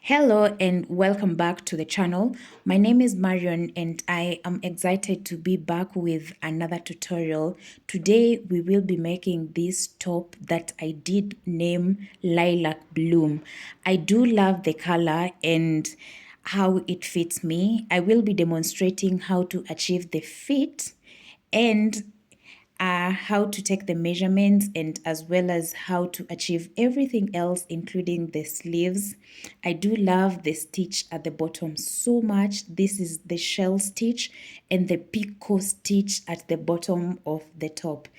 Hello and welcome back to the channel. My name is Marion and I am excited to be back with another tutorial. Today we will be making this top that I did name Lilac Bloom. I do love the color and how it fits me. I will be demonstrating how to achieve the fit and how to take the measurements and as well as how to achieve everything else including the sleeves. I do love the stitch at the bottom so much. This is the shell stitch and the picot stitch at the bottom of the top.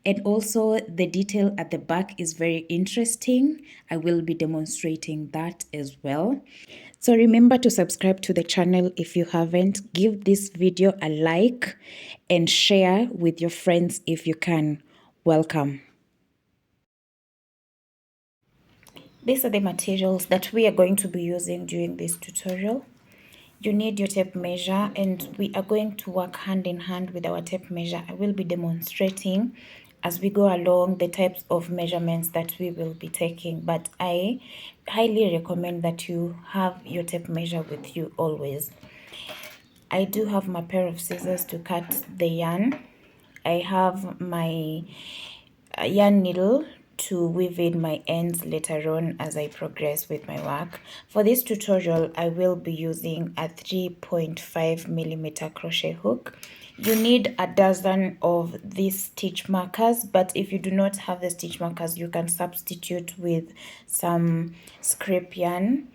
And also the detail at the back is very interesting. I will be demonstrating that as well. So remember to subscribe to the channel if you haven't. Give this video a like and share with your friends if you can. Welcome. These are the materials that we are going to be using during this tutorial. You need your tape measure and we are going to work hand in hand with our tape measure. I will be demonstrating as we go along the types of measurements that we will be taking, but I highly recommend that you have your tape measure with you always. I do have my pair of scissors to cut the yarn. I have my yarn needle to weave in my ends later on as I progress with my work. For this tutorial, I will be using a 3.5mm crochet hook. You need a dozen of these stitch markers, but if you do not have the stitch markers, you can substitute with some scrap yarn.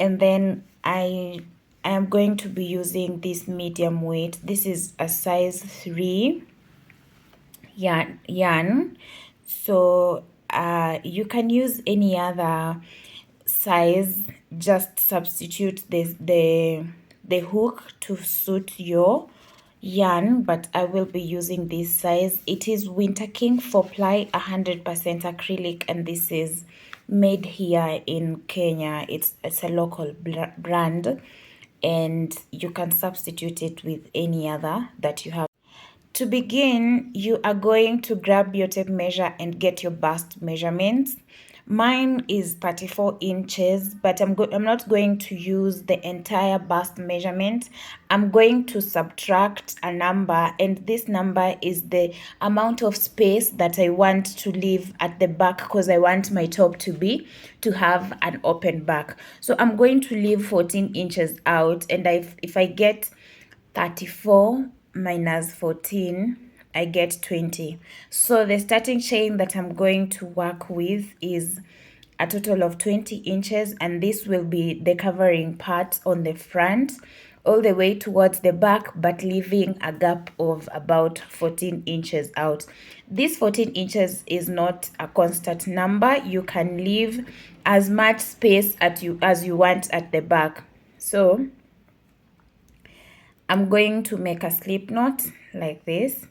And then I am going to be using this medium weight. This is a size 3 yarn. So you can use any other size, just substitute the hook to suit your yarn, but I will be using this size. It is Winter King 4-ply 100% acrylic, and this is made here in Kenya. It's a local brand, and you can substitute it with any other that you have. To begin, you are going to grab your tape measure and get your bust measurements. Mine is 34 inches, but I'm not going to use the entire bust measurement. I'm going to subtract a number, and this number is the amount of space that I want to leave at the back because I want my top to have an open back. So I'm going to leave 14 inches out, and if I get 34 minus 14, I get 20. So the starting chain that I'm going to work with is a total of 20 inches, and this will be the covering part on the front all the way towards the back, but leaving a gap of about 14 inches out. This 14 inches is not a constant number. You can leave as much space as you want at the back. So I'm going to make a slip knot like this,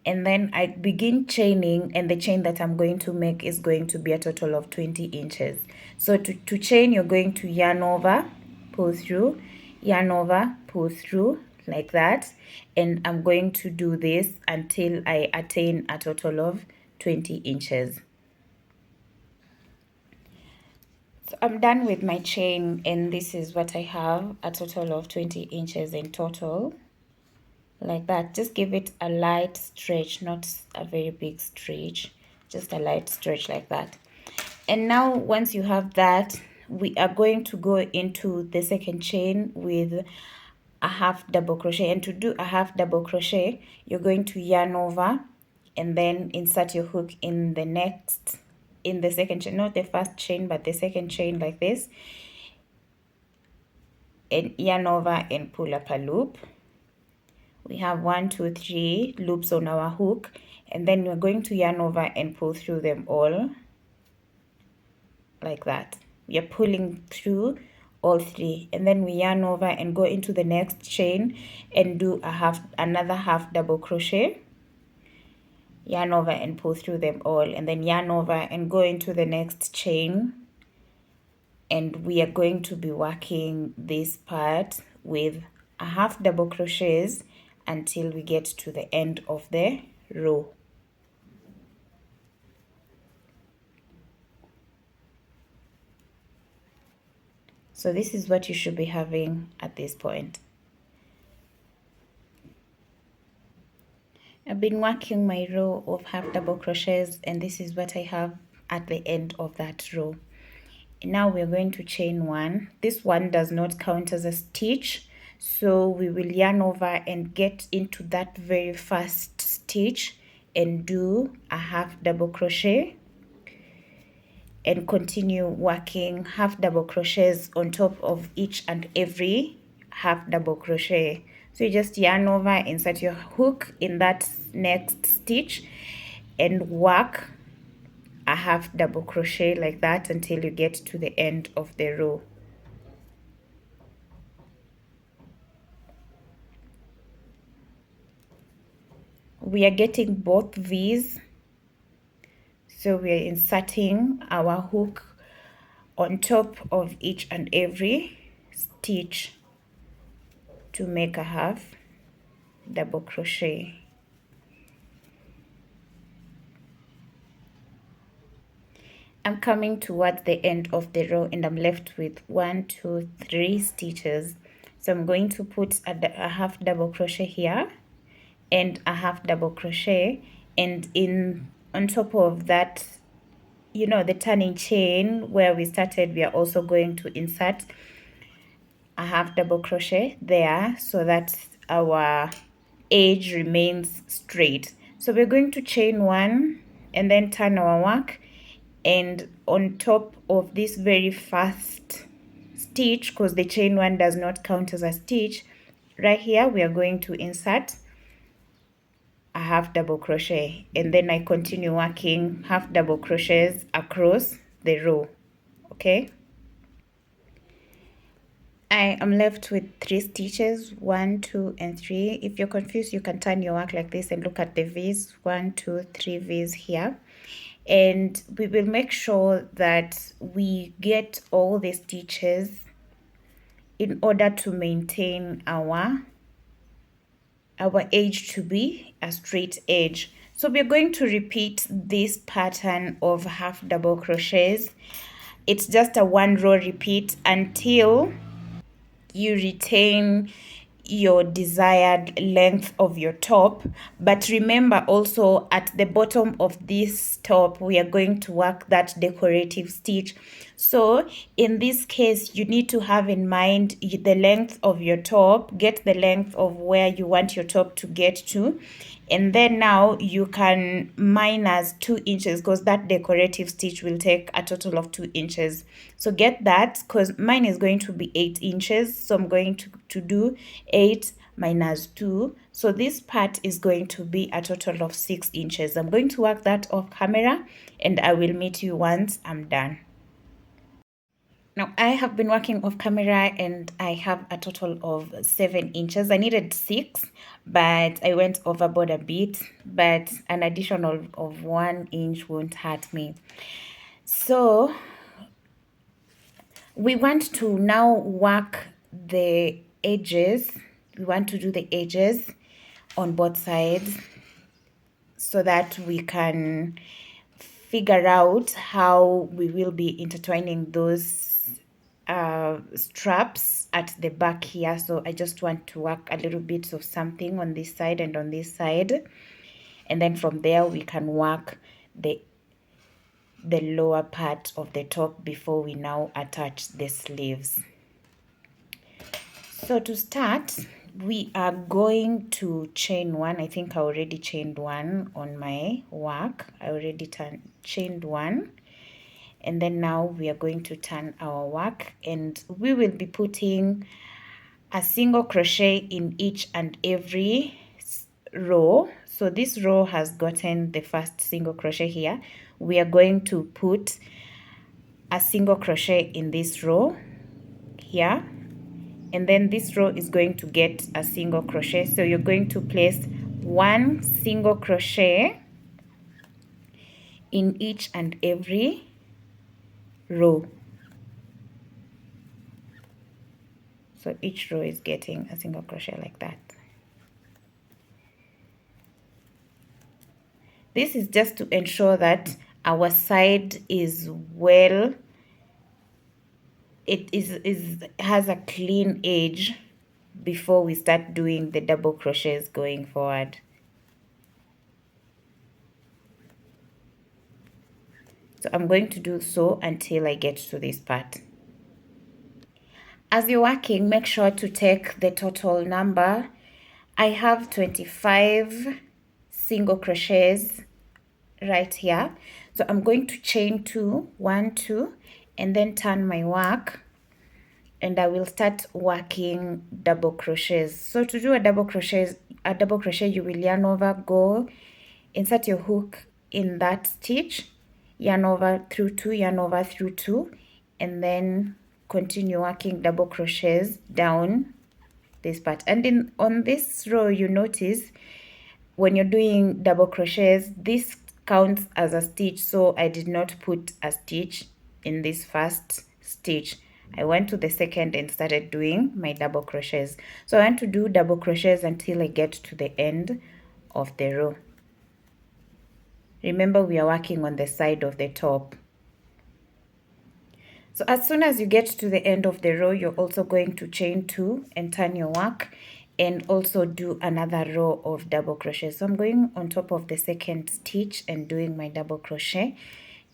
and then I begin chaining, and the chain that I'm going to make is going to be a total of 20 inches. So to chain, you're going to yarn over, pull through, yarn over, pull through like that, and I'm going to do this until I attain a total of 20 inches. So I'm done with my chain, and this is what I have, a total of 20 inches in total, like that. Just give it a light stretch, not a very big stretch, just a light stretch like that. And now once you have that, we are going to go into the second chain with a half double crochet. And to do a half double crochet, you're going to yarn over and then insert your hook in the second chain, not the first chain but the second chain, like this, and yarn over and pull up a loop. We have 1, 2, 3 loops on our hook, and then we're going to yarn over and pull through them all like that. We are pulling through all 3, and then we yarn over and go into the next chain and do another half double crochet, yarn over and pull through them all, and then yarn over and go into the next chain. And we are going to be working this part with a half double crochets until we get to the end of the row. So this is what you should be having at this point. I've been working my row of half double crochets, and this is what I have at the end of that row. Now we're going to chain one. This one does not count as a stitch, so we will yarn over and get into that very first stitch and do a half double crochet and continue working half double crochets on top of each and every half double crochet. So you just yarn over, insert your hook in that next stitch and work a half double crochet like that until you get to the end of the row. We are getting both V's, so we are inserting our hook on top of each and every stitch to make a half double crochet. I'm coming towards the end of the row and I'm left with 1, 2, 3 stitches. So I'm going to put a half double crochet here and a half double crochet, and on top of that, you know, the turning chain where we started, we are also going to insert a half double crochet there so that our edge remains straight. So we're going to chain one and then turn our work, and on top of this very first stitch, because the chain one does not count as a stitch, right here we are going to insert a half double crochet, and then I continue working half double crochets across the row. Okay, I am left with 3 stitches, 1, 2 and 3. If you're confused, you can turn your work like this and look at the V's, 1, 2, 3 V's here. And we will make sure that we get all the stitches in order to maintain our edge to be a straight edge. So we're going to repeat this pattern of half double crochets. It's just a 1 row repeat until you retain your desired length of your top. But remember also, at the bottom of this top we are going to work that decorative stitch. So in this case, you need to have in mind the length of your top, get the length of where you want your top to get to, and then now you can minus 2 inches because that decorative stitch will take a total of 2 inches. So get that, because mine is going to be 8 inches, so I'm going to do 8 minus 2, so this part is going to be a total of 6 inches. I'm going to work that off camera and I will meet you once I'm done. Now I have been working off camera and I have a total of 7 inches. I needed 6, but I went overboard a bit, but an additional of 1 inch won't hurt me. So we want to now work the edges. We want to do the edges on both sides so that we can figure out how we will be intertwining those straps at the back here. So I just want to work a little bit of something on this side and on this side, and then from there we can work the lower part of the top before we now attach the sleeves. So to start, we are going to chain one. I think I already chained one on my work. I already chained one. And then now we are going to turn our work, and we will be putting a single crochet in each and every row. So this row has gotten the first single crochet here. We are going to put a single crochet in this row here, and then this row is going to get a single crochet. So you're going to place 1 single crochet in each and every row. So each row is getting a single crochet like that. This is just to ensure that our side is well it has a clean edge before we start doing the double crochets going forward. So I'm going to do so until I get to this part. As you're working, make sure to take the total number. I have 25 single crochets right here. So I'm going to chain 2, 1, 2, and then turn my work, and I will start working double crochets. So to do a double crochet, you will yarn over, go insert your hook in that stitch, yarn over through 2, yarn over through 2, and then continue working double crochets down this part. And on this row, you notice when you're doing double crochets, this counts as a stitch, so I did not put a stitch in this first stitch. I went to the second and started doing my double crochets. So I want to do double crochets until I get to the end of the row. Remember, we are working on the side of the top. So as soon as you get to the end of the row, you're also going to chain 2 and turn your work, and also do another row of double crochet. So I'm going on top of the second stitch and doing my double crochet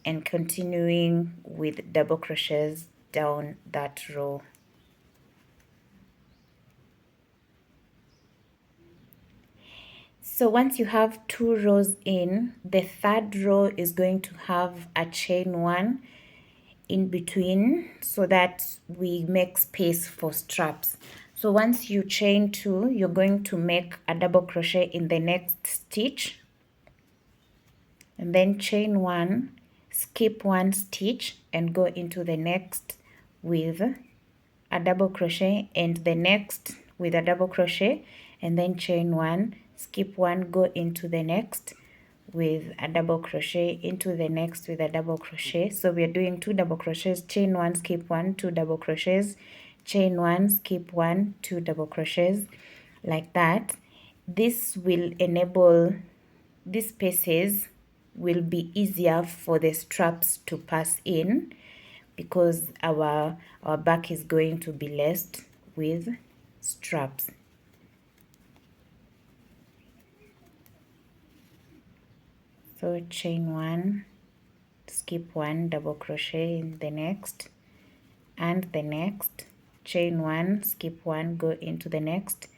and continuing with double crochets down that row. So once you have 2 rows in, the third row is going to have a chain 1 in between so that we make space for straps. So once you chain 2, you're going to make a double crochet in the next stitch, and then chain 1, skip 1 stitch and go into the next with a double crochet, and the next with a double crochet, and then chain 1, skip 1, go into the next with a double crochet, into the next with a double crochet. So we are doing 2 double crochets, chain 1, skip 1, 2 double crochets, chain 1, skip 1, 2 double crochets, like that. This will enable, these spaces will be easier for the straps to pass in, because our back is going to be laced with straps. So chain 1, skip 1, double crochet in the next and the next, chain 1, skip 1, go into the next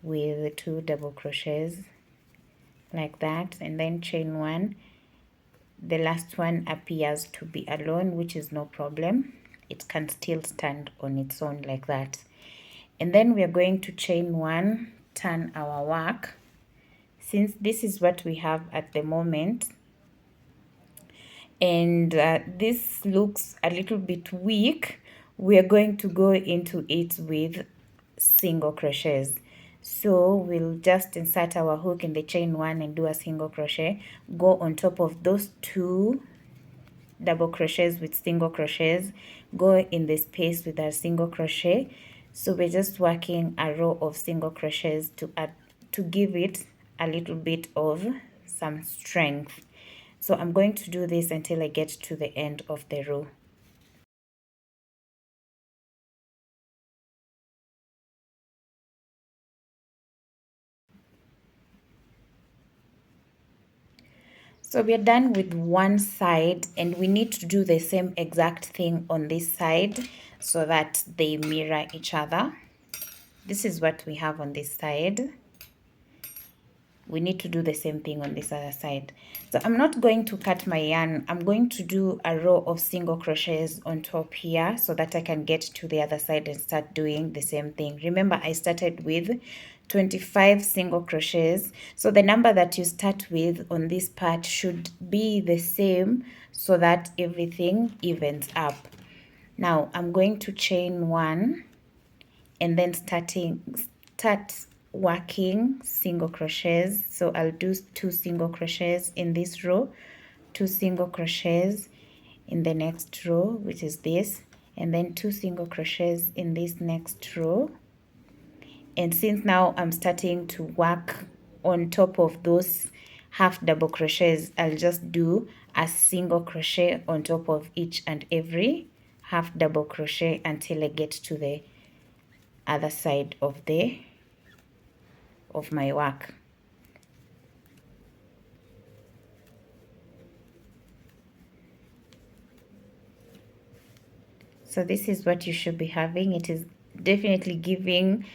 with 2 double crochets, like that, and then chain 1. The last one appears to be alone, which is no problem. It can still stand on its own like that. And then we are going to chain 1, turn our work. Since this is what we have at the moment, and this looks a little bit weak, we are going to go into it with single crochets. So we'll just insert our hook in the chain 1 and do a single crochet, go on top of those 2 double crochets with single crochets, go in the space with our single crochet. So we're just working a row of single crochets to give it a little bit of some strength. So I'm going to do this until I get to the end of the row. So we are done with one side, and we need to do the same exact thing on this side so that they mirror each other. This is what we have on this side. We need to do the same thing on this other side. So I'm not going to cut my yarn. I'm going to do a row of single crochets on top here so that I can get to the other side and start doing the same thing. Remember, I started with 25 single crochets. So the number that you start with on this part should be the same so that everything evens up. Now I'm going to chain 1 and then start working single crochets. So I'll do 2 single crochets in this row, 2 single crochets in the next row, which is this, and then 2 single crochets in this next row. And since now I'm starting to work on top of those half double crochets, I'll just do a single crochet on top of each and every half double crochet until I get to the other side of my work. So this is what you should be having. It is definitely giving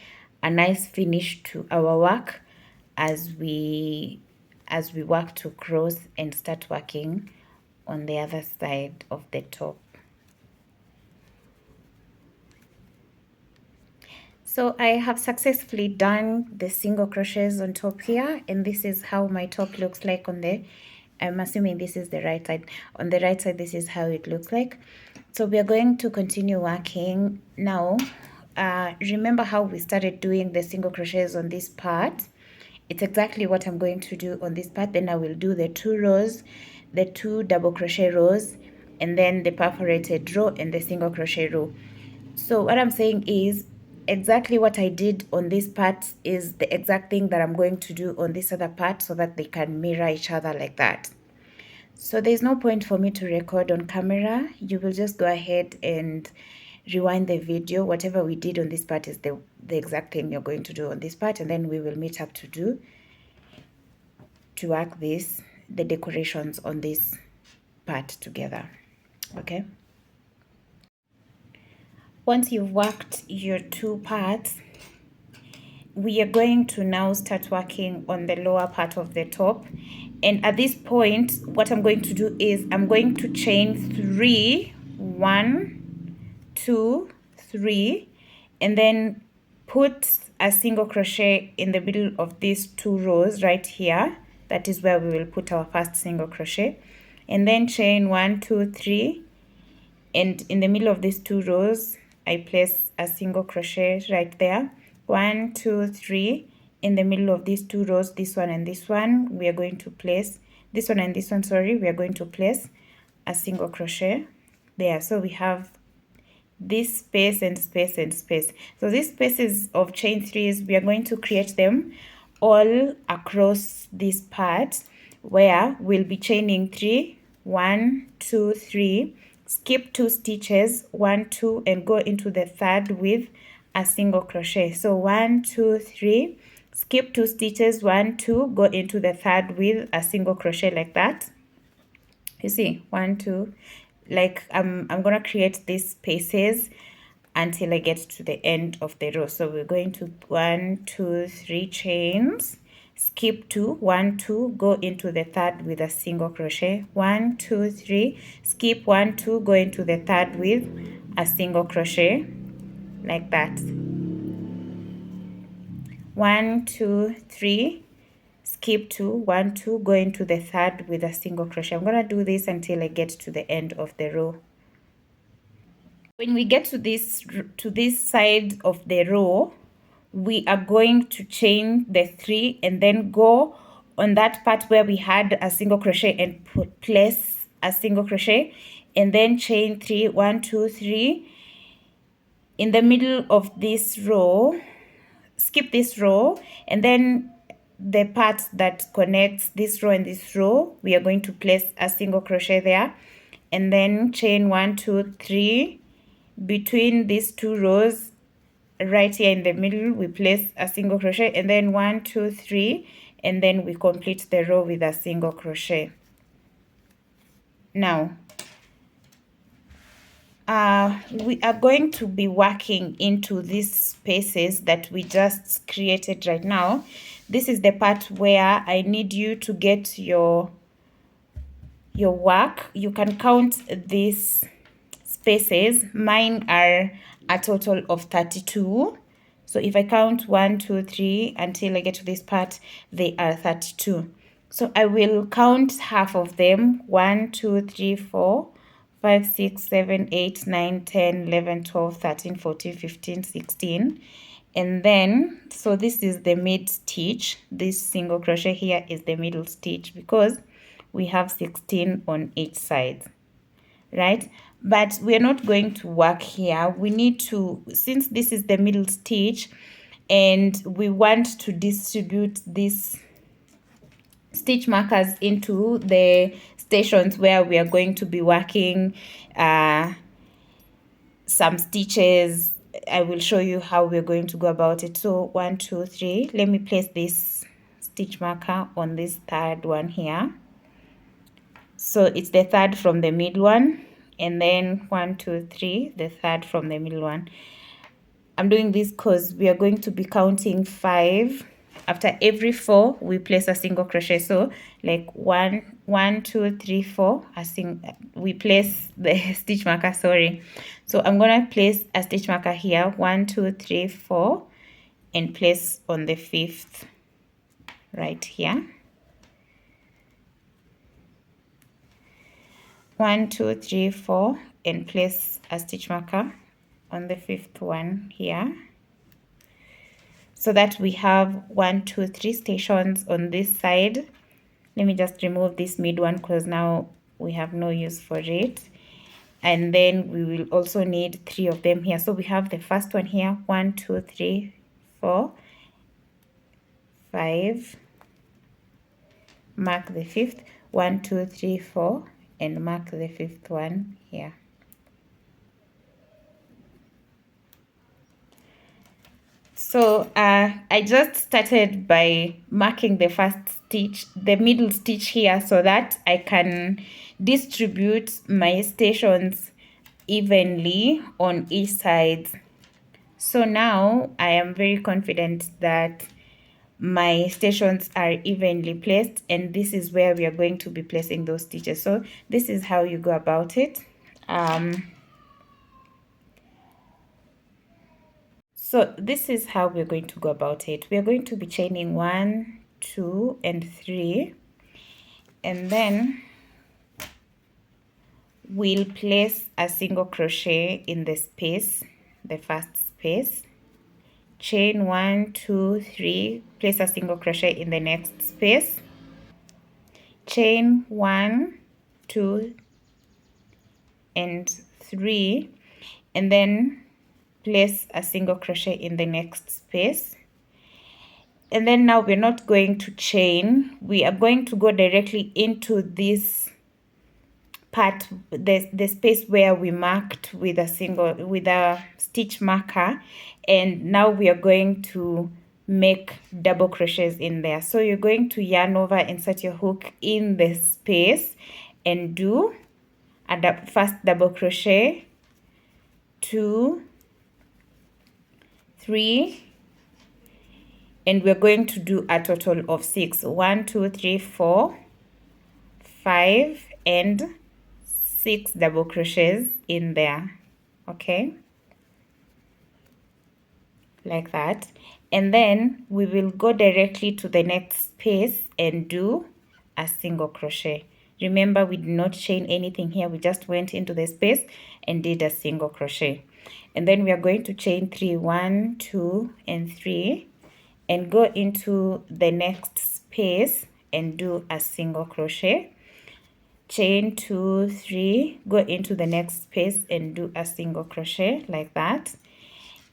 a nice finish to our work as we work to cross and start working on the other side of the top. So I have successfully done the single crochets on top here, and this is how my top looks like on the, I'm assuming this is the right side. On the right side, this is how it looks like. So we are going to continue working now. Remember how we started doing the single crochets on this part? It's exactly what I'm going to do on this part. Then I will do the 2 rows, the 2 double crochet rows, and then the perforated row and the single crochet row. So what I'm saying is exactly what I did on this part is the exact thing that I'm going to do on this other part, so that they can mirror each other like that. So there's no point for me to record on camera. You will just go ahead and rewind the video. Whatever we did on this part is the exact thing you're going to do on this part, and then we will meet up to work the decorations on this part together. Okay, once you've worked your 2 parts, we are going to now start working on the lower part of the top. And at this point, what I'm going to do is I'm going to chain 3, 1, 2, 3, and then put a single crochet in the middle of these 2 rows right here. That is where we will put our first single crochet, and then chain 1, 2, 3, and in the middle of these 2 rows I place a single crochet right there. 1, 2, 3. In the middle of these 2 rows, this one and this one, we are going to place this one and this one, sorry, we are going to place a single crochet there. So we have this space and space and space. So these spaces of chain 3s, we are going to create them all across this part, where we'll be chaining 3, 1, 2, 3, skip 2 stitches, 1, 2, and go into the third with a single crochet. So 1, 2, 3, skip 2 stitches, 1, 2, go into the third with a single crochet like that. You see, 1, 2, like I'm gonna create these spaces until I get to the end of the row. So we're going to 1, 2, 3 chains, skip 2, 1, 2, go into the third with a single crochet, 1, 2, 3, skip 1, 2, go into the third with a single crochet like that. 1, 2, 3, skip 2, 1, 2, go into the third with a single crochet. I'm gonna do this until I get to the end of the row. When we get to this side of the row, we are going to chain the 3 and then go on that part where we had a single crochet and place a single crochet, and then chain 3, 1, 2, 3 in the middle of this row. Skip this row, and then the part that connects this row and this row, we are going to place a single crochet there, and then chain 1, 2, 3 between these 2 rows. Right here in the middle, we place a single crochet, and then 1, 2, 3, and then we complete the row with a single crochet. Now we are going to be working into these spaces that we just created right now. This is the part where I need you to get your work. You can count these spaces. Mine are a total of 32. So if I count 1, 2, 3 until I get to this part, they are 32. So I will count half of them. 1, 2, 3, 4, 5, 6, 7, 8, 9, 10, 11, 12, 13, 14, 15, 16. And then, so this is the mid stitch. This single crochet here is the middle stitch because we have 16 on each side, right? But we're not going to work here. We need to, since this is the middle stitch and we want to distribute these stitch markers into the stations where we are going to be working some stitches. I will show you how we're going to go about it. So 1, 2, 3. Let me place this stitch marker on this third one here. So it's the third from the middle one, and then 1, 2, 3, the third from the middle one. I'm doing this because we are going to be counting 5. After every 4, we place a single crochet. So like 1, 2, 3, 4. We place the stitch marker. Sorry. So I'm gonna place a stitch marker here. 1, 2, 3, 4, and place on the 5th right here. 1, 2, 3, 4, and place a stitch marker on the 5th one here, so that we have 1, 2, 3 stations on this side. Let me just remove this mid one because now we have no use for it. And then we will also need 3 of them here. So we have the first one here, 1, 2, 3, 4, 5. Mark the 5th, 1, 2, 3, 4, and mark the 5th one here. So I just started by marking the first stitch, the middle stitch here, so that I can distribute my stations evenly on each side. So now I am very confident that my stations are evenly placed, and this is where we are going to be placing those stitches. So this is how you go about it. So this is how we're going to go about it. We're going to be chaining 1, 2, and 3, and then we'll place a single crochet in the space, the first space. Chain 1, 2, 3, place a single crochet in the next space. Chain 1, 2, and 3, and then place a single crochet in the next space. And then now we're not going to chain, we are going to go directly into this part, the space where we marked with a stitch marker, and now we are going to make double crochets in there. So you're going to yarn over, insert your hook in the space, and do a first double crochet, 2, 3, and we're going to do a total of 6. 1, 2, 3, 4, 5, and 6 double crochets in there. Okay, like that. And then we will go directly to the next space and do a single crochet. Remember, we did not chain anything here, we just went into the space and did a single crochet. And then we are going to chain 3, 1, 2, and 3, and go into the next space and do a single crochet. Chain 2, 3, go into the next space and do a single crochet, like that.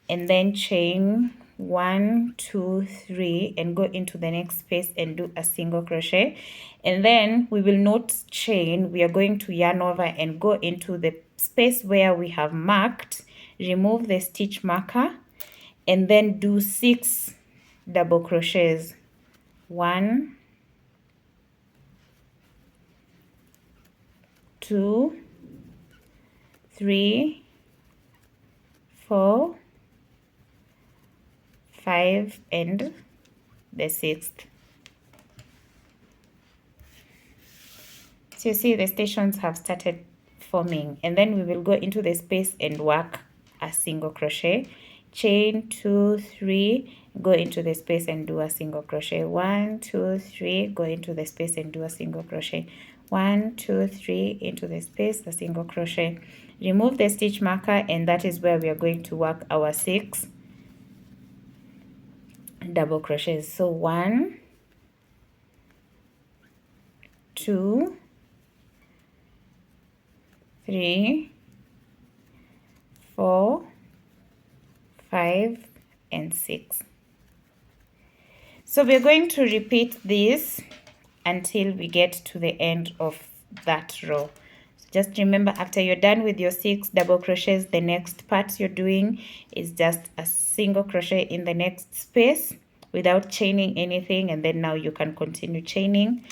And then chain 1, 2, 3, and go into the next space and do a single crochet. And then we will not chain, we are going to yarn over and go into the space where we have marked, remove the stitch marker, and then do 6 double crochets. 1, 2, 3, 4, 5, and the 6th. So you see the stations have started forming, and then we will go into the space and work a single crochet. Chain 2, 3, go into the space and do a single crochet. 1, 2, 3, go into the space and do a single crochet. 1, 2, 3, into the space, a single crochet. Remove the stitch marker, and that is where we are going to work our 6 double crochets. So 1, 2, 3, 4, 5, and 6. So we're going to repeat this until we get to the end of that row. So Just remember, after you're done with your 6 double crochets, the next part you're doing is just a single crochet in the next space without chaining anything, and then now you can continue chaining,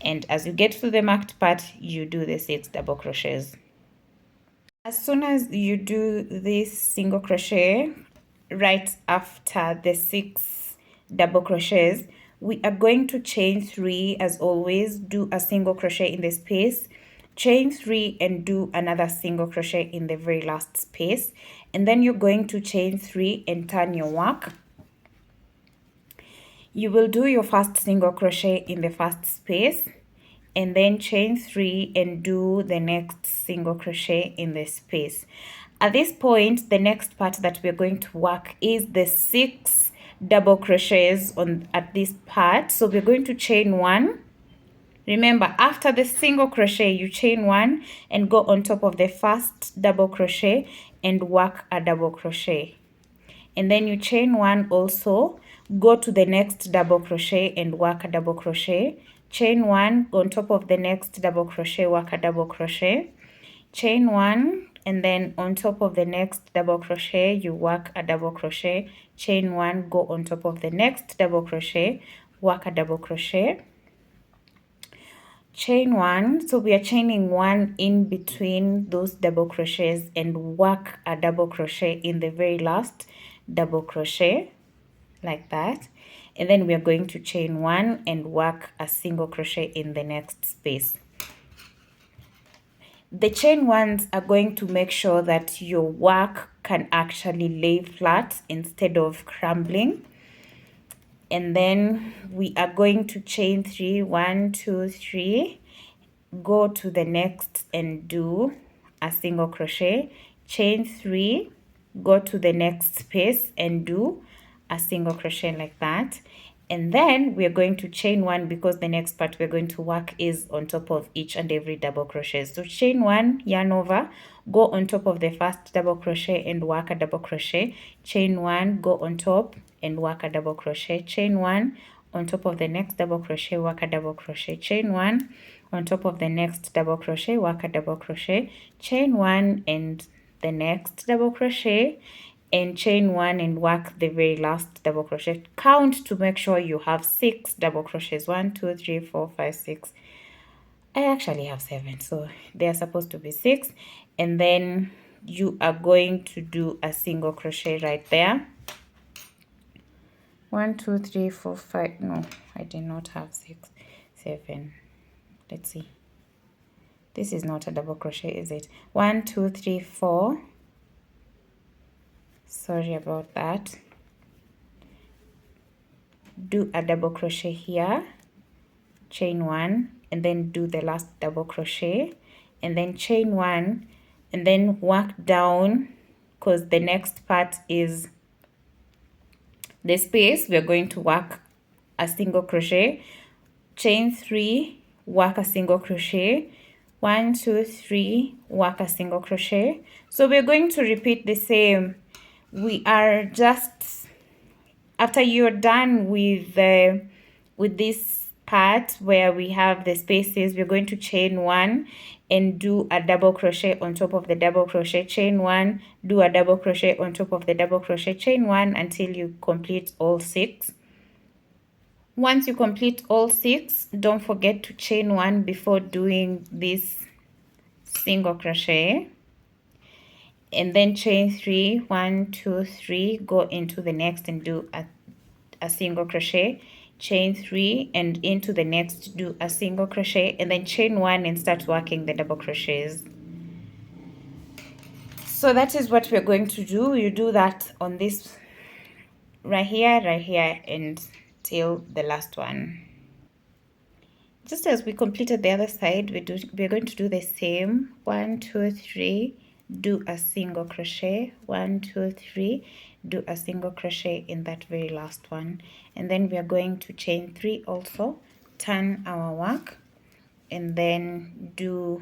and as you get to the marked part, you do the 6 double crochets. As soon as you do this single crochet right after the 6 double crochets, we are going to chain 3 as always. Do a single crochet in the space, chain 3 and do another single crochet in the very last space, and then you're going to chain 3 and turn your work. You will do your first single crochet in the first space, and then chain 3 and do the next single crochet in the space. At this point, the next part that we're going to work is the 6 double crochets at this part. So we're going to chain 1. Remember, after the single crochet, you chain 1 and go on top of the first double crochet and work a double crochet. And then you chain 1 also, go to the next double crochet and work a double crochet. Chain 1, go on top of the next double crochet, work a double crochet. Chain 1, and then on top of the next double crochet, you work a double crochet. Chain 1, go on top of the next double crochet, work a double crochet. Chain 1, so we are chaining 1 in between those double crochets and work a double crochet in the very last double crochet, like that. And then we are going to chain 1 and work a single crochet in the next space. The chain 1s are going to make sure that your work can actually lay flat instead of crumbling. And then we are going to chain 3, 1, 2, 3, go to the next and do a single crochet, chain 3, go to the next space and do a single crochet, like that. And then we're going to chain 1 because the next part we're going to work is on top of each and every double crochet. So chain 1, yarn over, go on top of the first double crochet and work a double crochet. Chain 1, go on top and work a double crochet. Chain 1, on top of the next double crochet, work a double crochet. Chain 1, on top of the next double crochet, work a double crochet. Chain 1 and the next double crochet, and chain 1 and work the very last double crochet. Count to make sure you have 6 double crochets. 1, 2, 3, 4, 5, 6. I actually have 7, so they are supposed to be 6. And then you are going to do a single crochet right there. 1, 2, 3, 4, 5. No, I did not have 6, 7. Let's see. This is not a double crochet, is it? 1, 2, 3, 4. Sorry about that. Do a double crochet here, chain 1, and then do the last double crochet, and then chain 1, and then work down, because the next part is the space. We're going to work a single crochet, chain 3, work a single crochet, 1, 2, 3, work a single crochet. So we're going to repeat the same. We are just, after you're done with this part where we have the spaces, we're going to chain 1 and do a double crochet on top of the double crochet, chain 1, do a double crochet on top of the double crochet, chain 1 until you complete all 6. Once you complete all 6, don't forget to chain 1 before doing this single crochet. And then chain 3, 1, 2, 3, go into the next and do a single crochet, chain 3 and into the next do a single crochet, and then chain 1 and start working the double crochets. So that is what we're going to do. You do that on this right here and till the last one. Just as we completed the other side, we're going to do the same. 1, 2, 3, do a single crochet, 1, 2, 3, do a single crochet in that very last one, and then we are going to chain 3 also, turn our work, and then do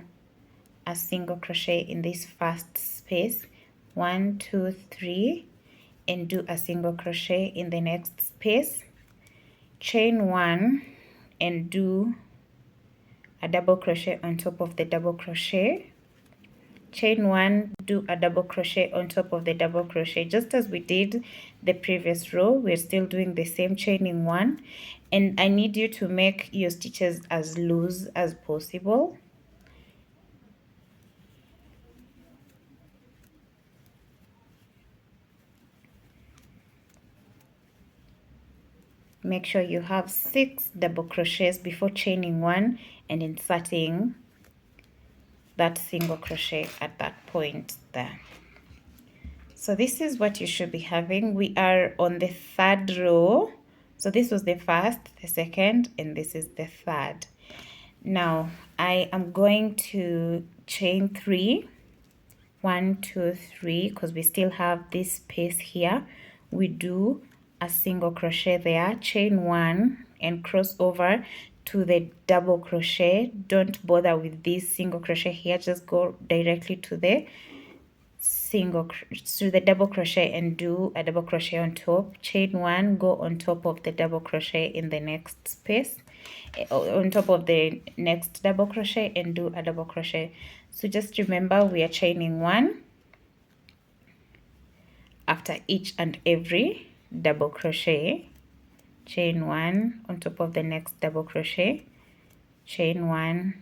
a single crochet in this first space, 1, 2, 3, and do a single crochet in the next space, chain 1 and do a double crochet on top of the double crochet, chain 1, do a double crochet on top of the double crochet, just as we did the previous row. We're still doing the same, chaining 1, and I need you to make your stitches as loose as possible. Make sure you have 6 double crochets before chaining 1 and inserting that single crochet at that point there. So this is what you should be having. We are on the 3rd row. So this was the 1st, the 2nd, and this is the 3rd. Now I am going to chain 3, 1, 2, 3, because we still have this space here. We do a single crochet there, chain 1, and cross over to the double crochet. Don't bother with this single crochet here, just go directly to the double crochet and do a double crochet on top, chain 1, go on top of the double crochet in the next space, on top of the next double crochet, and do a double crochet. So just remember, we are chaining 1 after each and every double crochet. Chain 1 on top of the next double crochet, chain 1,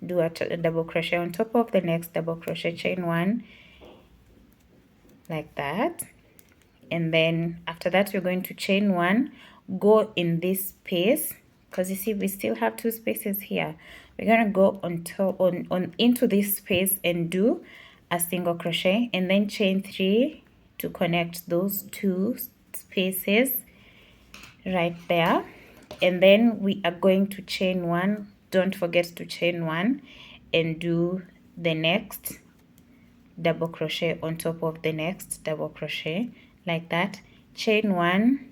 do a double crochet on top of the next double crochet, chain 1, like that. And then after that, we're going to chain 1, go in this space, because you see we still have 2 spaces here. We're going to go on top into this space and do a single crochet, and then chain 3 to connect those 2 spaces right there. And then we are going to chain 1. Don't forget to chain 1 and do the next double crochet on top of the next double crochet, like that. Chain 1,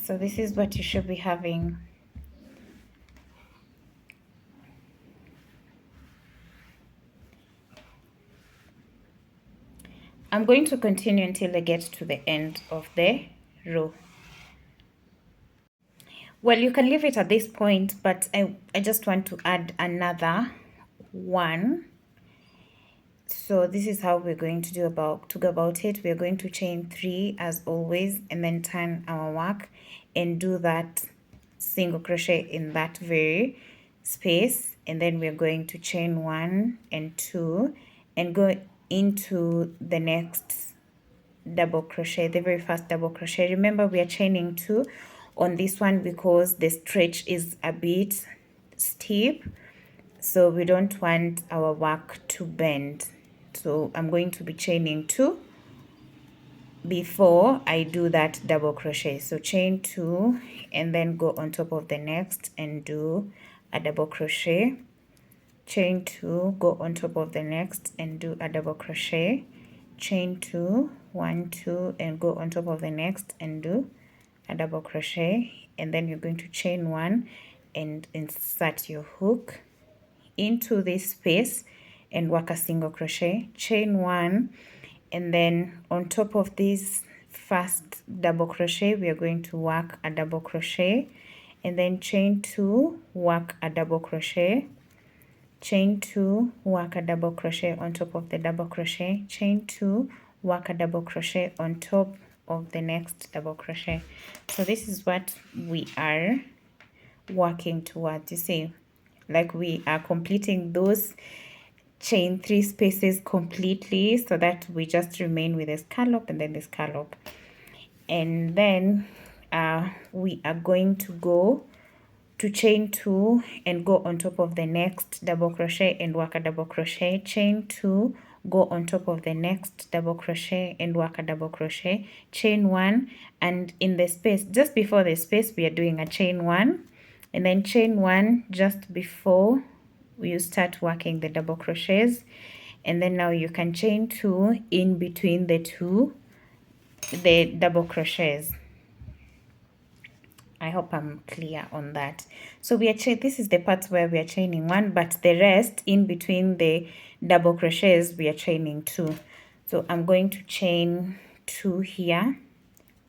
so this is what you should be having. I'm going to continue until I get to the end of the row. Well, you can leave it at this point, but I just want to add another one. So this is how we're going to go about it. We're going to chain 3 as always, and then turn our work and do that single crochet in that very space, and then we're going to chain 1 and 2 and go into the next double crochet, the very first double crochet. Remember, we are chaining 2 on this one because the stretch is a bit steep, so we don't want our work to bend. So I'm going to be chaining 2 before I do that double crochet. So chain 2 and then go on top of the next and do a double crochet, chain 2, go on top of the next and do a double crochet, chain 2, 1, 2, and go on top of the next and do a double crochet. And then you're going to chain 1 and insert your hook into this space and work a single crochet, chain 1, and then on top of this first double crochet we are going to work a double crochet, and then chain 2, work a double crochet, chain 2, work a double crochet on top of the double crochet, chain 2, work a double crochet on top of the next double crochet. So this is what we are working towards. You see, like we are completing those chain 3 spaces completely, so that we just remain with the scallop and then the scallop. And then we are going to go to chain 2 and go on top of the next double crochet and work a double crochet, chain 2, go on top of the next double crochet and work a double crochet, chain 1, and in the space just before the space we are doing a chain 1, and then chain 1 just before you start working the double crochets, and then now you can chain 2 in between the double crochets. I hope I'm clear on that. So we are this is the part where we are chaining 1, but the rest in between the double crochets we are chaining 2. So I'm going to chain 2 here,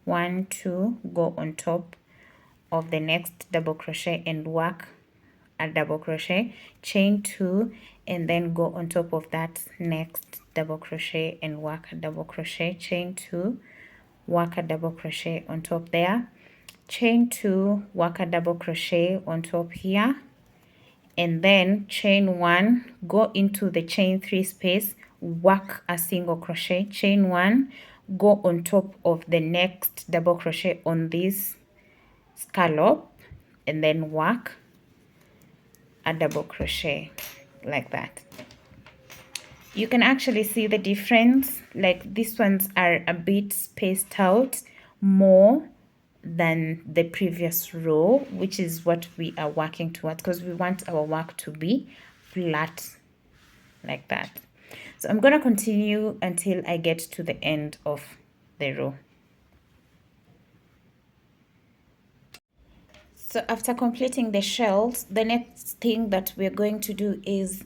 1, 2, go on top of the next double crochet and work a double crochet, chain 2, and then go on top of that next double crochet and work a double crochet, chain 2, work a double crochet on top there, chain 2, work a double crochet on top here, and then chain 1, go into the chain 3 space, work a single crochet, chain 1, go on top of the next double crochet on this scallop, and then work a double crochet like that. You can actually see the difference, like these ones are a bit spaced out more than the previous row, which is what we are working towards, because we want our work to be flat like that. So I'm going to continue until I get to the end of the row. So after completing the shells, the next thing that we're going to do is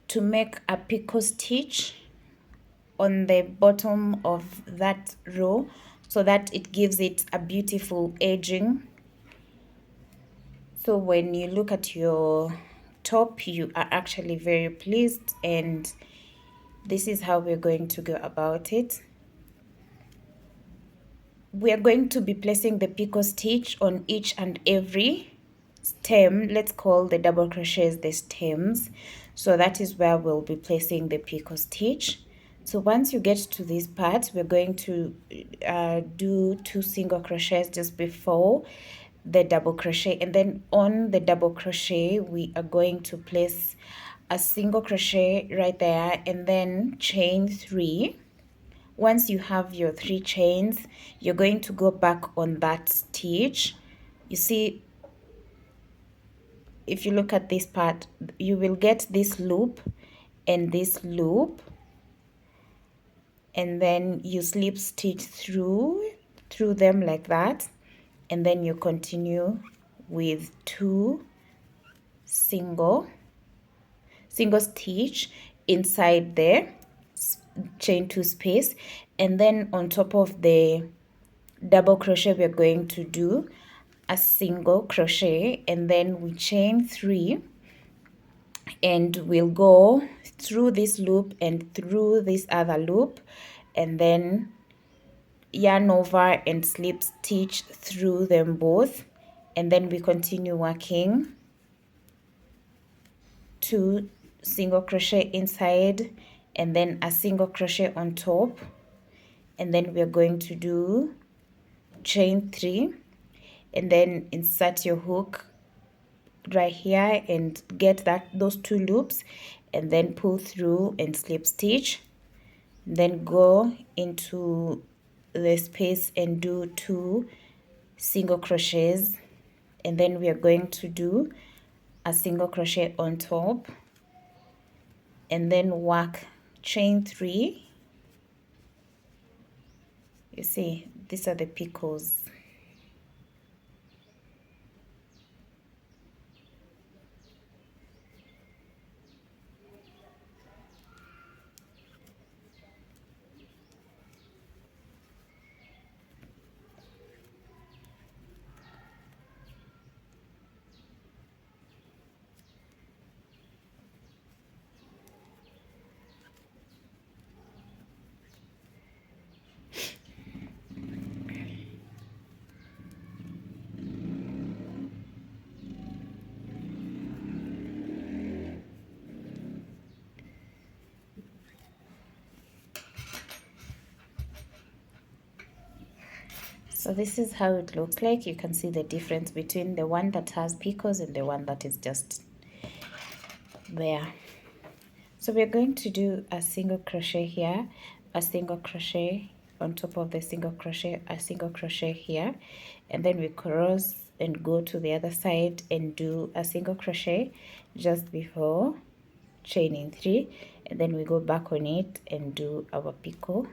to make a picot stitch on the bottom of that row so that it gives it a beautiful edging. So when you look at your top, you are actually very pleased, and this is how we're going to go about it. We are going to be placing the picot stitch on each and every stem. Let's call the double crochets the stems. So that is where we'll be placing the picot stitch. So once you get to this part, we're going to do 2 single crochets just before the double crochet, and then on the double crochet we are going to place a single crochet right there, and then chain 3. Once you have your 3 chains, you're going to go back on that stitch. You see, if you look at this part, you will get this loop and this loop, and then you slip stitch through them like that, and then you continue with 2 single stitch inside the chain 2 space, and then on top of the double crochet we're going to do a single crochet, and then we chain 3, and we'll go through this loop and through this other loop, and then yarn over and slip stitch through them both, and then we continue working 2 single crochet inside and then a single crochet on top, and then we're going to do chain 3, and then insert your hook right here and get those 2 loops, and then pull through and slip stitch, then go into the space and do 2 single crochets, and then we are going to do a single crochet on top, and then work chain 3. You see, these are the picots. So this is how it looks like. You can see the difference between the one that has picots and the one that is just there. So we're going to do a single crochet here, a single crochet on top of the single crochet, a single crochet here, and then we cross and go to the other side and do a single crochet just before chaining 3, and then we go back on it and do our picot.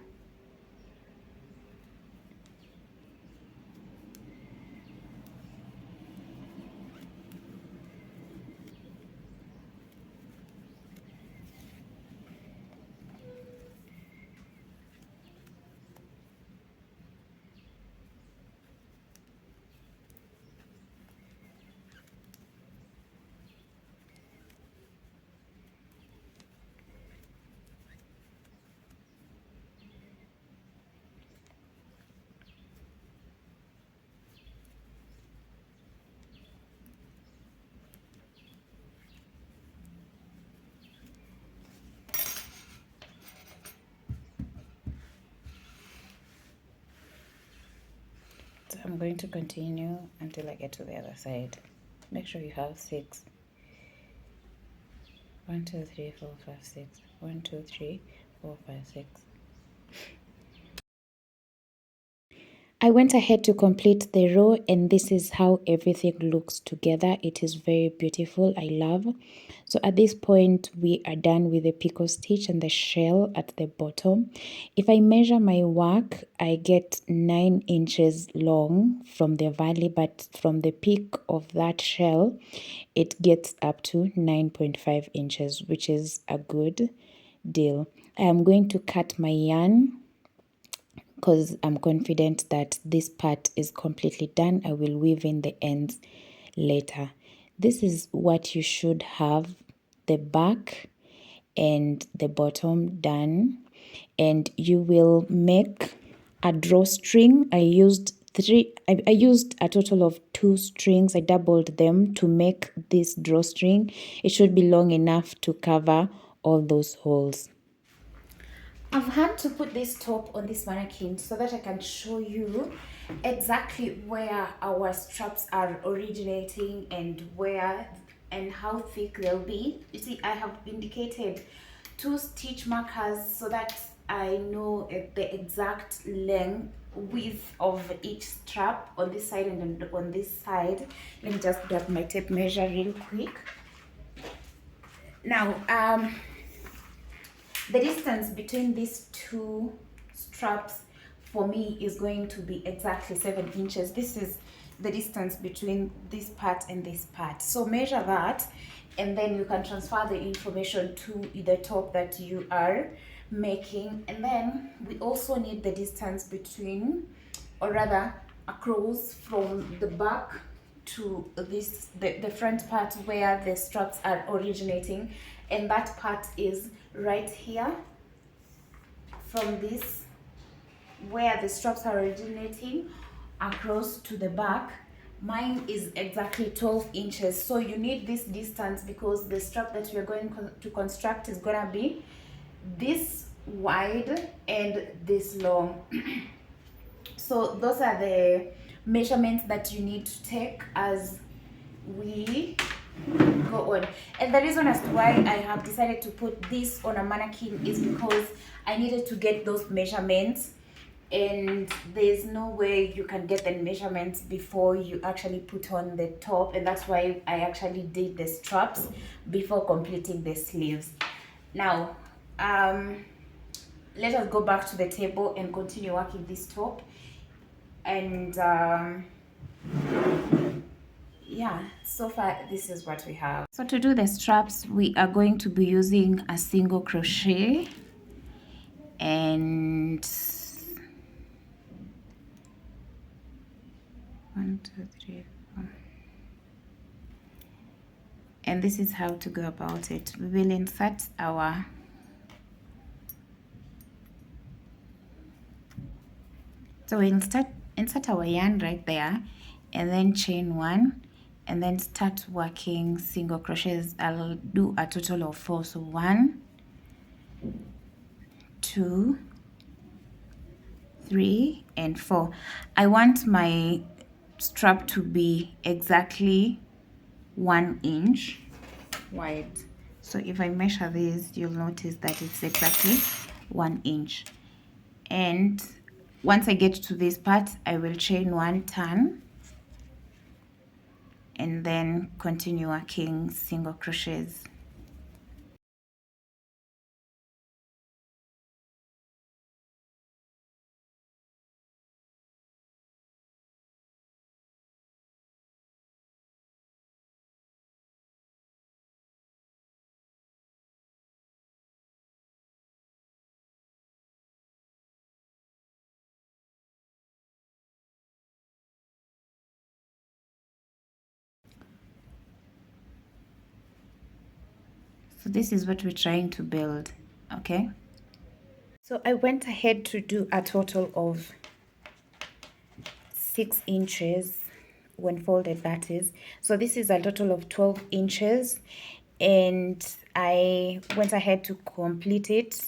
I'm going to continue until I get to the other side. Make sure you have 6. 1 2 3 4 5 6. 1 2 3 4 5 6. I went ahead to complete the row, and this is how everything looks together. It is very beautiful. I love. So at this point, we are done with the picot stitch and the shell at the bottom. If I measure my work, I get 9 inches long from the valley, but from the peak of that shell, it gets up to 9.5 inches, which is a good deal. I am going to cut my yarn because I'm confident that this part is completely done. I will weave in the ends later. This is what you should have, the back and the bottom done, and you will make a drawstring. I used a total of 2 strings. I doubled them to make this drawstring. It should be long enough to cover all those holes. I've had to put this top on this mannequin so that I can show you exactly where our straps are originating and where and how thick they'll be. You see, I have indicated 2 stitch markers so that I know the exact length width of each strap on this side and on this side. Let me just grab my tape measure real quick. Now, the distance between these 2 straps for me is going to be exactly 7 inches. This is the distance between this part and this part. So measure that, and then you can transfer the information to the top that you are making. And then we also need the distance between, or rather across from the back to this the front part where the straps are originating, and that part is right here from this where the straps are originating across to the back. Mine is exactly 12 inches, so you need this distance because the strap that you're going to construct is gonna be this wide and this long. So those are the measurements that you need to take as we go on. And the reason as to why I have decided to put this on a mannequin is because I needed to get those measurements, and there's no way you can get the measurements before you actually put on the top, and that's why I actually did the straps before completing the sleeves. Now let us go back to the table and continue working this top. And yeah, so far this is what we have. So to do the straps, we are going to be using a single crochet and 1 2 3 4, and this is how to go about it. We will insert our insert our yarn right there, and then chain 1, and then start working single crochets. I'll do a total of 4. So 1 2 3 and 4. I want my strap to be exactly 1 inch wide. So if I measure this, you'll notice that it's exactly 1 inch. And once I get to this part, I will chain 1 turn and then continue working single crochets. So this is what we're trying to build, okay? So I went ahead to do a total of 6 inches when folded, that is. So this is a total of 12 inches, and I went ahead to complete it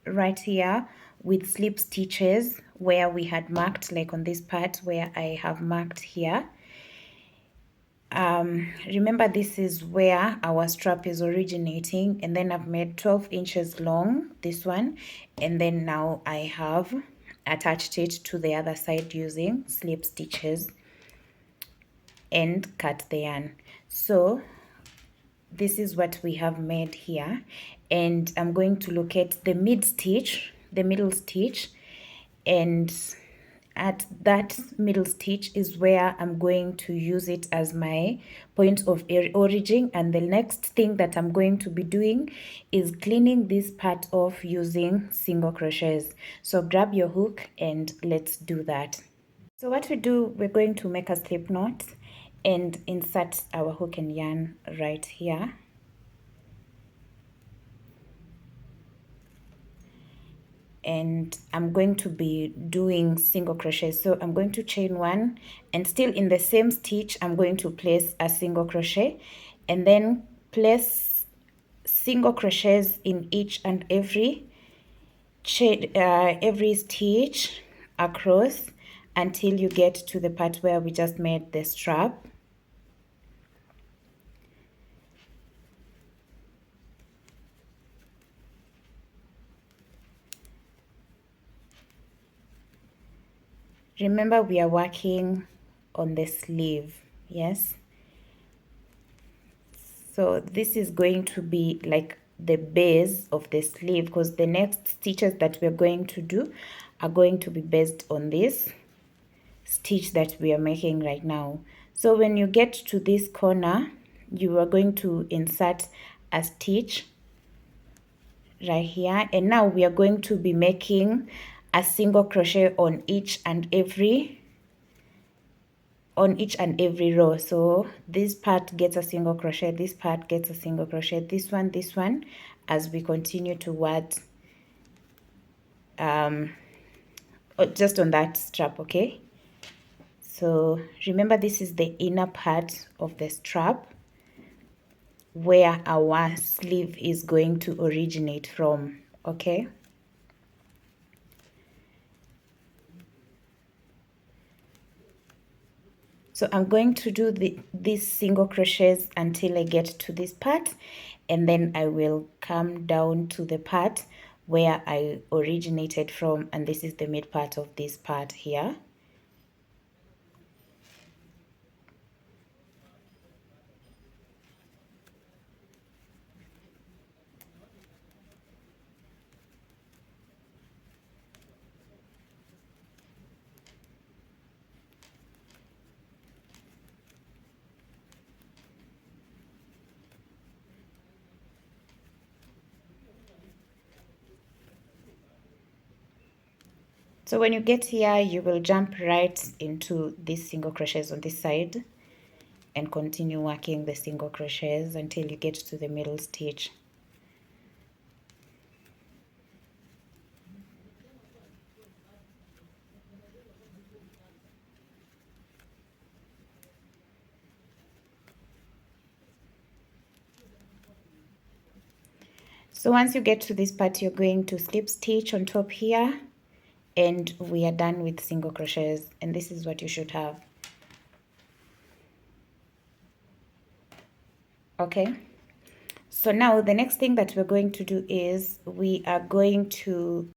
right here with slip stitches where we had marked, like on this part where I have marked here. Remember, this is where our strap is originating, and then I've made 12 inches long, this one, and then now I have attached it to the other side using slip stitches and cut the yarn. So this is what we have made here, and I'm going to locate the mid stitch, the middle stitch, and at that middle stitch is where I'm going to use it as my point of origin. And the next thing that I'm going to be doing is cleaning this part off using single crochets. So grab your hook and let's do that. So what we do, we're going to make a slip knot and insert our hook and yarn right here. And I'm going to be doing single crochet. So I'm going to chain one, and still in the same stitch I'm going to place a single crochet, and then place single crochets in each and every stitch across until you get to the part where we just made the strap. Remember, we are working on the sleeve, yes? So this is going to be like the base of the sleeve, because the next stitches that we're going to do are going to be based on this stitch that we are making right now. So when you get to this corner, you are going to insert a stitch right here, and now we are going to be making a single crochet on each and every row. So this part gets a single crochet, this part gets a single crochet, this one, as we continue towards just on that strap. Okay, so remember, this is the inner part of the strap where our sleeve is going to originate from. Okay, so I'm going to do these single crochets until I get to this part, and then I will come down to the part where I originated from, and this is the mid part of this part here. So when you get here, you will jump right into these single crochets on this side and continue working the single crochets until you get to the middle stitch. So once you get to this part, you're going to slip stitch on top here, and we are done with single crochets, and this is what you should have. Okay, so now the next thing that we're going to do is we are going to,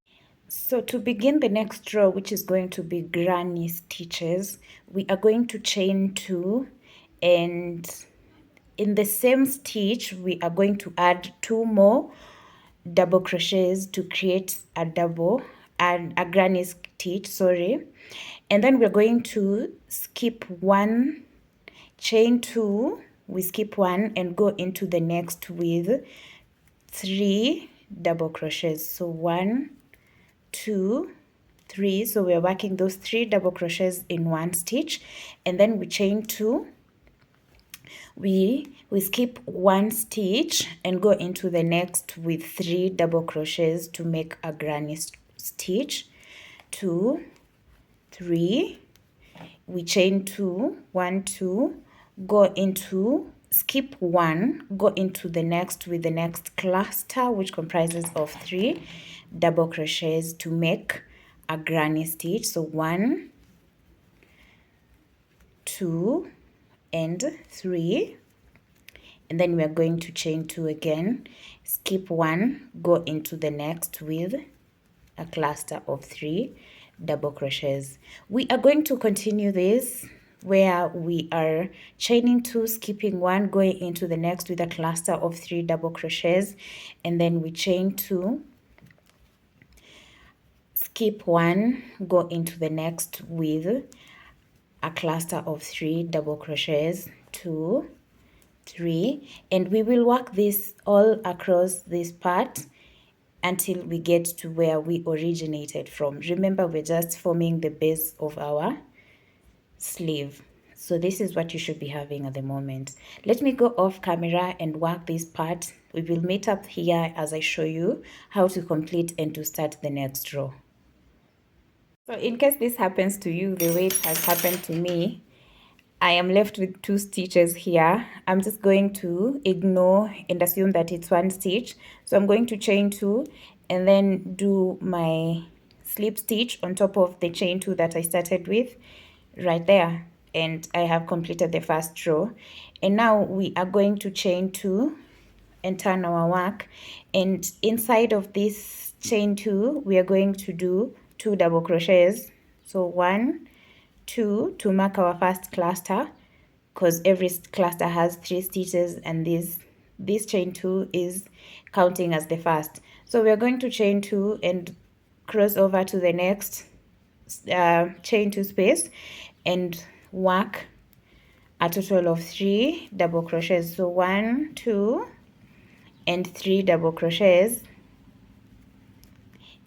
so to begin the next row, which is going to be granny stitches, we are going to chain 2, and in the same stitch we are going to add 2 more double crochets to create a double and a granny stitch, sorry, and then we're going to skip 1, chain 2, we skip 1 and go into the next with 3 double crochets. So 1, 2, 3, so we're working those 3 double crochets in 1 stitch, and then we chain 2, we skip 1 stitch and go into the next with 3 double crochets to make a granny stitch. 2, 3, we chain 2, 1, 2, go into skip one, go into the next with the next cluster, which comprises of 3 double crochets to make a granny stitch. So 1, 2 and 3, and then we are going to chain 2 again, skip one, go into the next with a cluster of 3 double crochets. We are going to continue this where we are chaining 2, skipping 1, going into the next with a cluster of 3 double crochets, and then we chain 2, skip 1, go into the next with a cluster of 3 double crochets, 2, 3, and we will work this all across this part until we get to where we originated from. Remember, we're just forming the base of our sleeve. So this is what you should be having at the moment. Let me go off camera and work this part. We will meet up here as I show you how to complete and to start the next row. So in case this happens to you the way it has happened to me, I am left with 2 stitches here. I'm just going to ignore and assume that it's 1 stitch. So I'm going to chain 2 and then do my slip stitch on top of the chain 2 that I started with right there. And I have completed the first row. And now we are going to chain 2 and turn our work. And inside of this chain 2, we are going to do 2 double crochets. So 1, 2 to mark our first cluster, because every cluster has 3 stitches, and this chain 2 is counting as the first. So we are going to chain 2 and cross over to the next chain 2 space and work a total of 3 double crochets. So 1, 2 and 3 double crochets,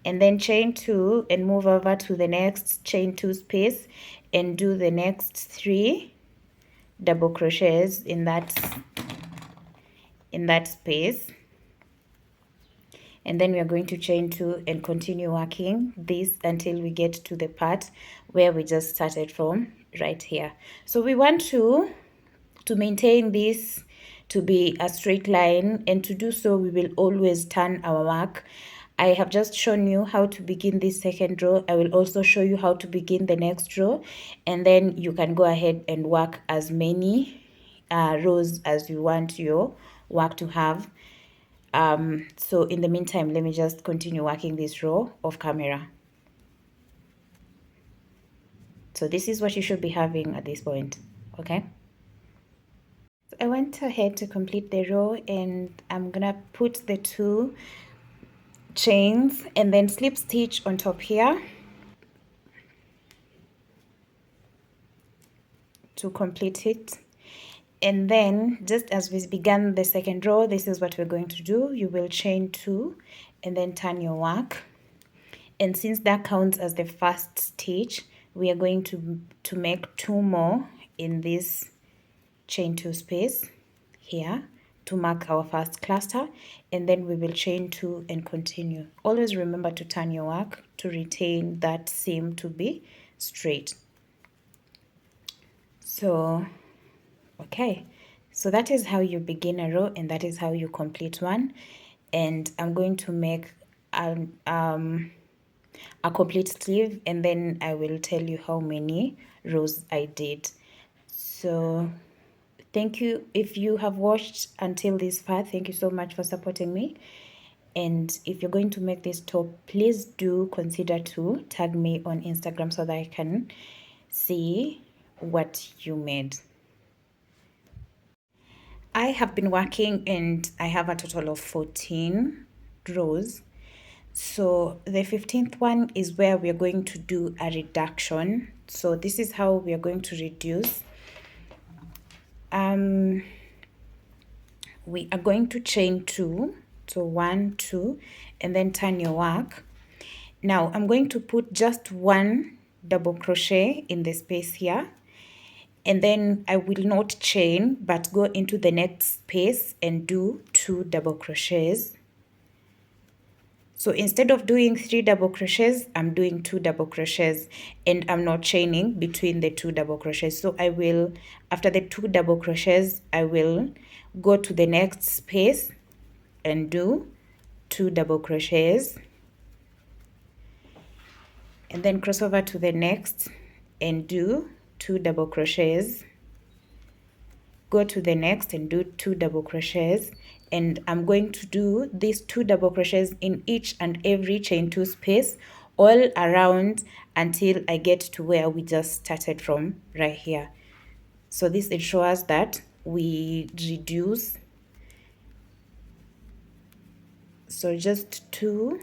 and then chain 2 and move over to the next chain 2 space and do the next 3 double crochets in that space. And then we are going to chain 2 and continue working this until we get to the part where we just started from, right here. So we want to maintain this to be a straight line, and to do so we will always turn our work. I have just shown you how to begin this second row. I will also show you how to begin the next row, and then you can go ahead and work as many rows as you want your work to have. So in the meantime, let me just continue working this row off camera. So this is what you should be having at this point, okay? So I went ahead to complete the row, and I'm gonna put the 2 chains and then slip stitch on top here to complete it. And then just as we began the second row, this is what we're going to do. You will chain 2 and then turn your work, and since that counts as the first stitch, we are going to make 2 more in this chain 2 space here to mark our first cluster, and then we will chain 2 and continue. Always remember to turn your work to retain that seam to be straight. So okay, so that is how you begin a row, and that is how you complete one. And I'm going to make a complete sleeve, and then I will tell you how many rows I did. So thank you. If you have watched until this far, thank you so much for supporting me. And if you're going to make this top, please do consider to tag me on Instagram so that I can see what you made. I have been working, and I have a total of 14 rows. So the 15th one is where we are going to do a reduction. So this is how we are going to reduce. We are going to chain 2, so 1, 2, and then turn your work. Now I'm going to put just 1 double crochet in the space here, and then I will not chain but go into the next space and do 2 double crochets. So instead of doing 3 double crochets, I'm doing 2 double crochets, and I'm not chaining between the 2 double crochets. So I will, after the 2 double crochets, I will go to the next space and do 2 double crochets, and then cross over to the next and do 2 double crochets, go to the next and do 2 double crochets, and I'm going to do these 2 double crochets in each and every chain 2 space all around until I get to where we just started from, right here. So this ensures that we reduce. So just 2,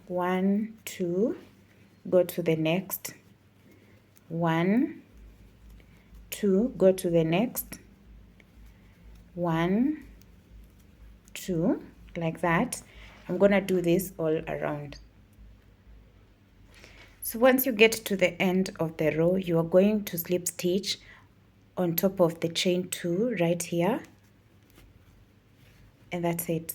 1, 2, go to the next, 1, 2, go to the next, 1, 2, like that. I'm gonna do this all around. So once you get to the end of the row, you are going to slip stitch on top of the chain 2 right here, and that's it.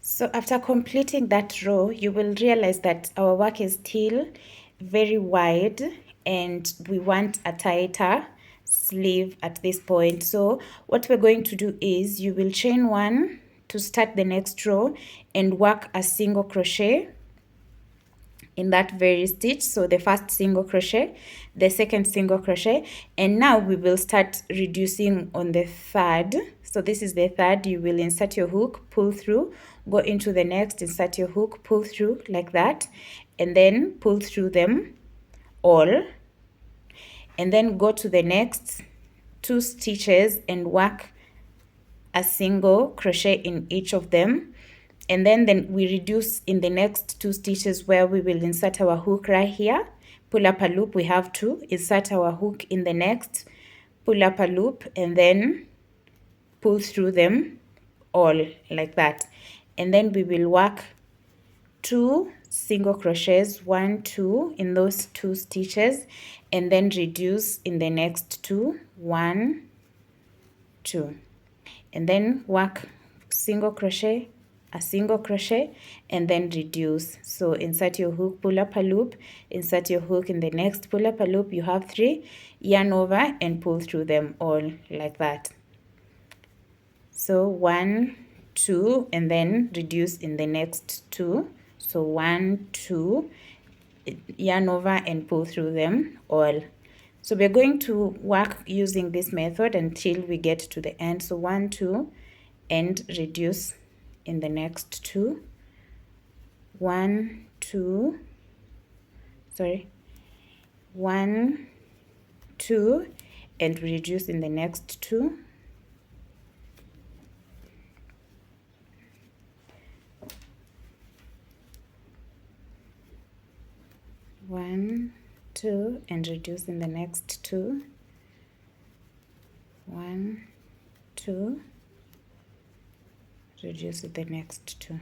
So after completing that row, you will realize that our work is still very wide and we want a tighter sleeve at this point. So what we're going to do is you will chain 1 to start the next row and work a single crochet in that very stitch. So the first single crochet, the second single crochet, and now we will start reducing on the third. So this is the third. You will insert your hook, pull through, go into the next, insert your hook, pull through, like that, and then pull through them all, and then go to the next 2 stitches and work a single crochet in each of them. And then we reduce in the next 2 stitches where we will insert our hook right here, pull up a loop, we have to insert our hook in the next, pull up a loop, and then pull through them all, like that. And then we will work 2 single crochets, 1, 2 in those 2 stitches, and then reduce in the next 2, 1, 2, and then work single crochet, a single crochet, and then reduce. So insert your hook, pull up a loop, insert your hook in the next, pull up a loop, you have 3, yarn over and pull through them all, like that. So 1, 2, and then reduce in the next 2. So 1, 2, yarn over and pull through them all. So we're going to work using this method until we get to the end. So 1, 2, and reduce in the next 2, 1, 2, sorry, 1, 2, and reduce in the next 2, 1, 2, and reduce in the next 2, 1, 2, reduce in the next 2.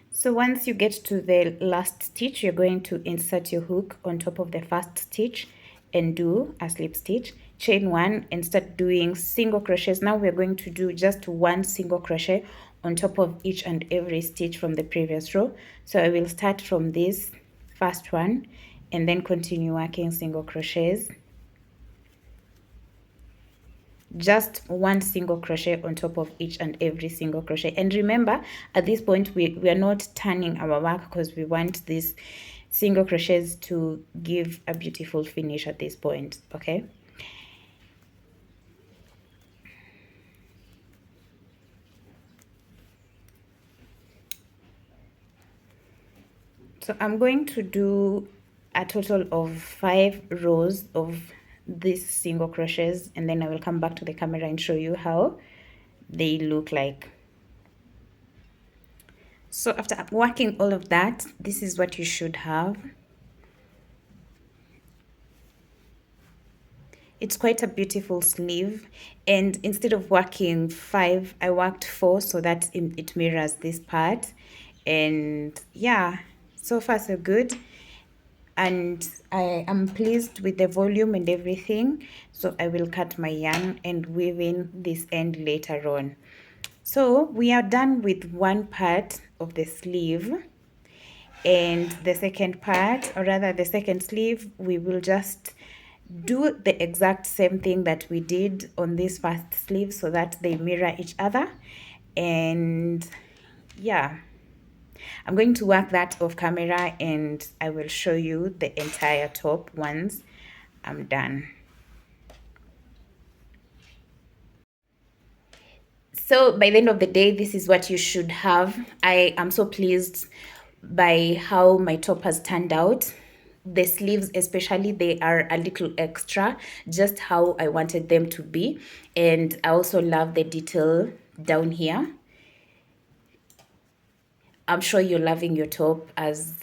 So once you get to the last stitch, you're going to insert your hook on top of the first stitch and do a slip stitch, chain 1, and start doing single crochets. Now we're going to do just 1 single crochet on top of each and every stitch from the previous row. So I will start from this first one and then continue working single crochets, just 1 single crochet on top of each and every single crochet. And remember, at this point we are not turning our work because we want these single crochets to give a beautiful finish at this point. Okay, so I'm going to do a total of 5 rows of these single crochets, and then I will come back to the camera and show you how they look like. So after working all of that, this is what you should have. It's quite a beautiful sleeve, and instead of working 5, I worked 4 so that it mirrors this part. And yeah, so far so good, and I am pleased with the volume and everything. So I will cut my yarn and weave in this end later on. So we are done with one part of the sleeve, and the second part, or rather the second sleeve, we will just do the exact same thing that we did on this first sleeve so that they mirror each other. And yeah, I'm going to work that off camera and I will show you the entire top once I'm done. So by the end of the day, this is what you should have. I am so pleased by how my top has turned out. The sleeves especially, they are a little extra, just how I wanted them to be. And I also love the detail down here. I'm sure you're loving your top as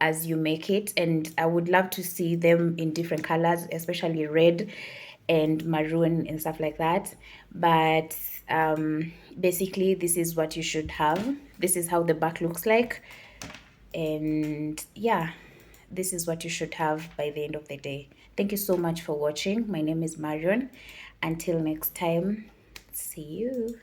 you make it, and I would love to see them in different colors, especially red and maroon and stuff like that. But basically this is what you should have. This is how the back looks like, and yeah, this is what you should have by the end of the day. Thank you so much for watching. My name is Marion. Until next time, see you.